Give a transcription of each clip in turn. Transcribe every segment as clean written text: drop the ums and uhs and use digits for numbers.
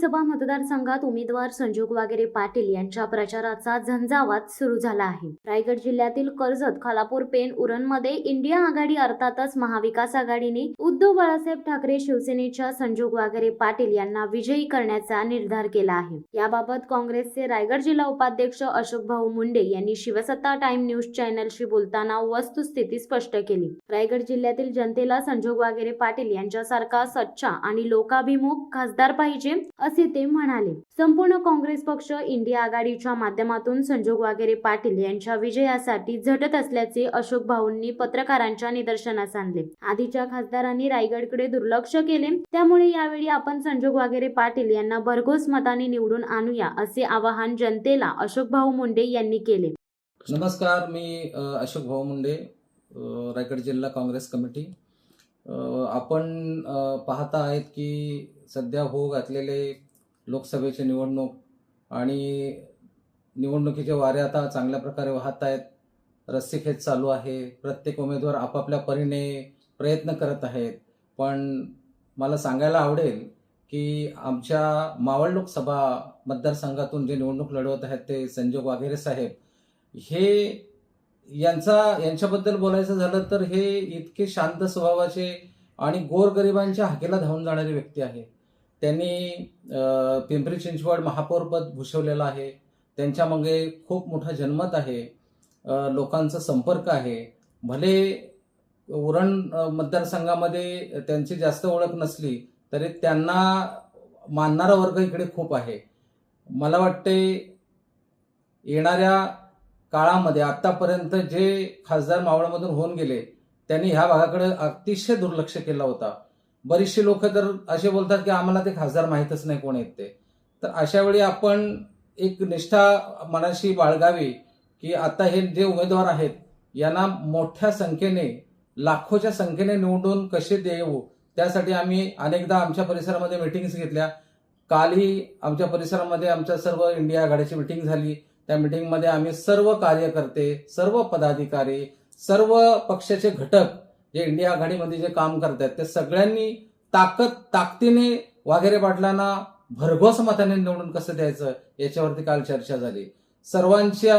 लोकसभा मतदारसंघात उमेदवार संजोग वागेरे पाटील यांच्या प्रचाराचा झंझावात सुरू झाला आहे। रायगड जिल्ह्यातील कर्जत, खालापूर, पेण, उरणमध्ये इंडिया आघाडी अर्थातच महाविकास आघाडीने उद्धव बाळासाहेब ठाकरे शिवसेनेच्या संजोग वागेरे पाटील यांना विजयी करण्याचा निर्धार केला आहे। याबाबत काँग्रेसचे रायगड जिल्हा उपाध्यक्ष अशोक भाऊ मुंडे यांनी शिवसत्ता टाइम न्यूज चॅनलशी बोलताना वस्तुस्थिती स्पष्ट केली। रायगड जिल्ह्यातील जनतेला संजोग वागेरे पाटील यांच्यासारखा सच्चा आणि लोकाभिमुख खासदार पाहिजे असे ते म्हणाले। संपूर्ण काँग्रेस पक्ष इंडिया आघाडीच्या माध्यमातून संजोग वागेरे पाटील यांच्या विजयासाठी झटत असल्याचे अशोक भाऊंनी पत्रकारांच्या निदर्शनास आणले। आधीच्या खासदारांनी रायगडकडे दुर्लक्ष केले, त्यामुळे यावेळी आपण संजोग वागेरे पाटील यांना भरघोस मताने निवडून आणूया असे आवाहन जनतेला अशोक भाऊ मुंडे यांनी केले। नमस्कार, मी अशोक भाऊ मुंडे, रायगड जिल्हा काँग्रेस कमिटी। आपण पाहता आहेत की सध्या होऊ घातलेले लोकसभेची निवडणूक आणि निवडणुकीचे वारे आता चांगल्या प्रकारे वाहत आहेत। रस्सीखेच चालू आहे। प्रत्येक उमेदवार आपापल्या परीने प्रयत्न करत आहेत। पण मला सांगायला आवडेल की आमच्या मावळ लोकसभा मतदारसंघातून जे निवडणूक लढवत आहेत ते संजोग वागेरे साहेब, हे यांच्याबद्दल बोलायचं झालं तर हे इतके शांत स्वभावाचे आणि गोरगरिबांच्या हाकेला धावून जाणारे व्यक्ती आहे। त्यांनी पिंपरी चिंचवड महापौरपद भूषवलेलं आहे। त्यांच्या मागे खूप मोठा जनमत आहे, लोकांचा संपर्क आहे। भले उरण मतदारसंघामध्ये त्यांची जास्त ओळख नसली तरी त्यांना मानणारा वर्ग इकडे खूप आहे। मला वाटते येणाऱ्या काळामध्ये आतापर्यंत जे खासदार मावळमधून होऊन गेले त्यांनी ह्या भागाकडे अतिशय दुर्लक्ष केला होता। बरीचशी लोक तर असे बोलतात की आम्हाला ते खासदार माहीतच नाही कोण आहेत ते। तर अशा वेळी आपण एक निष्ठा मनाशी बाळगावी की आता हे जे उमेदवार आहेत यांना मोठ्या संख्येने, लाखोच्या संख्येने निवडून कसे देऊ, त्यासाठी आम्ही अनेकदा आमच्या परिसरामध्ये मीटिंग्स घेतल्या। कालही आमच्या परिसरामध्ये आमच्या सर्व इंडिया आघाडीची मीटिंग झाली। त्या मीटिंगमध्ये आम्ही सर्व कार्यकर्ते, सर्व पदाधिकारी, सर्व पक्षाचे घटक जे इंडिया आघाडीमध्ये जे काम करतात ते सगळ्यांनी ताकदीने वागेरे पाटलांना भरघोस मताने निवडून कसं द्यायचं याच्यावरती काल चर्चा झाली। सर्वांच्या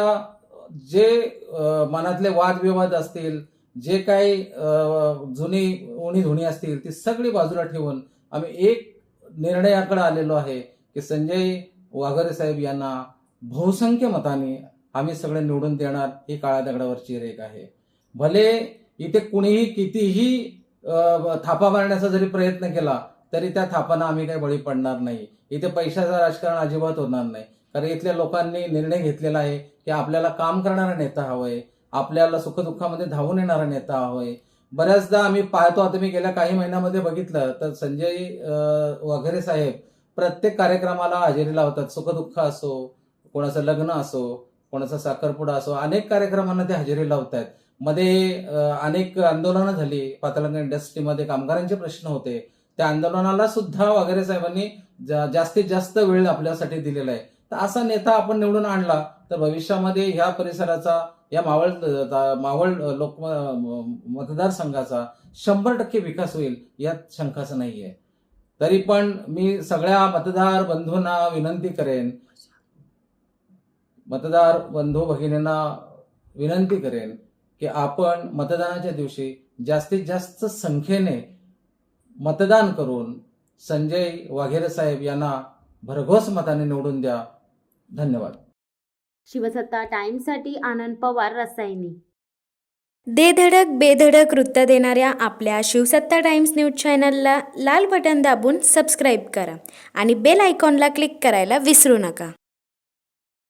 जे मनातले वादविवाद असतील, जे काही जुनी उणीधुणी असतील ती सगळी बाजूला ठेवून आम्ही एक निर्णयाकडे आलेलो आहे की संजय वागेरे साहेब यांना बहुसंख्य मताने आम्ही सगळे निवडून देणार, ही काळ्या दगडावरची रेख आहे। भले इथे कुणीही कितीही थापा मारण्याचा जरी प्रयत्न केला तरी त्या थापांना आम्ही काही बळी पडणार नाही। इथे पैशाचं राजकारण अजिबात होणार नाही, कारण इथल्या लोकांनी निर्णय घेतलेला आहे की आपल्याला काम करणारा नेता हवंय, आपल्याला सुखदुःखामध्ये धावून येणारा नेता हवंय। बऱ्याचदा आम्ही पाहतो, आता मी गेल्या काही महिन्यामध्ये बघितलं तर संजय वागेरे साहेब प्रत्येक कार्यक्रमाला हजेरी लावतात। सुखदुःख असो, कोणाचं लग्न असो, कोणाचा साखरपुडा असो, अनेक कार्यक्रमांना ते हजेरी लावतात। मध्ये अनेक आंदोलनं झाली, पातळगंगा इंडस्ट्रीमध्ये कामगारांचे प्रश्न होते, त्या आंदोलनाला सुद्धा वागेरे साहेबांनी जास्तीत जास्त वेळ आपल्यासाठी दिलेला आहे। तर असा नेता आपण निवडून आणला तर भविष्यामध्ये ह्या परिसराचा, या मावळ लोक मतदारसंघाचा 100% विकास होईल यात शंकाच नाहीये। तरी पण मी सगळ्या मतदार बंधूंना विनंती करेन, मतदार बंधू भगिनींना विनंती करेन की आपण मतदानाच्या दिवशी जास्तीत जास्त संख्येने मतदान करून संजय वागेरे साहेब यांना भरघोस मताने निवडून द्या। धन्यवाद। शिवसत्ता टाइम्ससाठी आनंद पवार, रसायनी। दे धडक बेधडक वृत्त देणाऱ्या आपल्या शिवसत्ता टाइम्स न्यूज चॅनलला लाल बटन दाबून सबस्क्राईब करा आणि बेल आयकॉनला क्लिक करायला विसरू नका।